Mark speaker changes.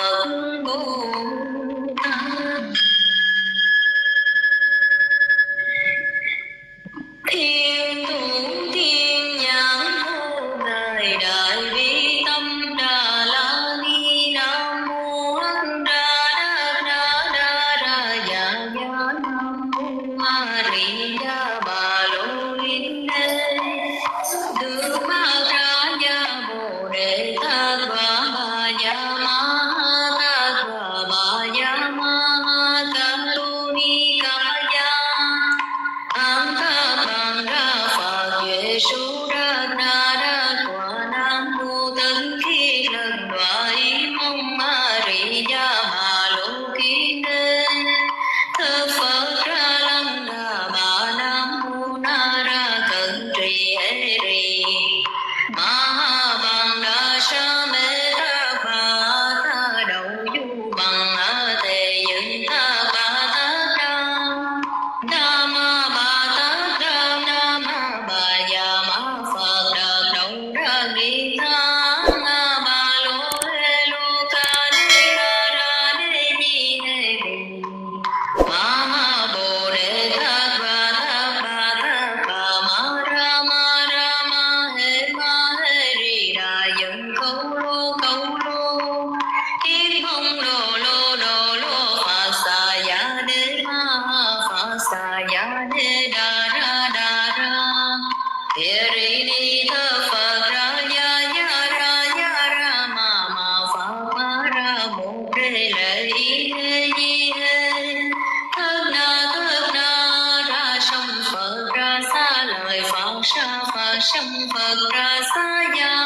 Speaker 1: Phật Bồ Tát. Thiên thủ thiên nhãn vô ngài đại bi tâm đà la ni nam mô hắc đa đa đa đa dạ dạ nam mô a di đà bà lô linh đê tư ma ra ya bồ đề tát va ma ya ma tát va ma ya ma tát tu ni ca ya an tha bằng ra phật duệ su ra na ra quả nam mô tân khi lần đoại mong ma ri ya ma lô ki đê thơ phật ra lâm đà bà nam mô na ra cận trì hê ri ma bằng đa sa mê ta bà ta đầu du bằng a tề dựng ta bà ta đa đa ma bà ta đa đa ma bà già ma phật đợt động ra đi tha nga bà lô hê lô ca đê đa đa đê ni hê ri ma bồ đề tát bà ma hê ri đà dựng câu lô kim hồng đồ lô phật xà ya đê ma phật xà ya đê đà ra Địa ri ni thơ Phật ra ma Phật ra một đề lệ y hê di hê thất na ra sông Phật ra xa lời Phật sa Phật sông Phật ra xa ya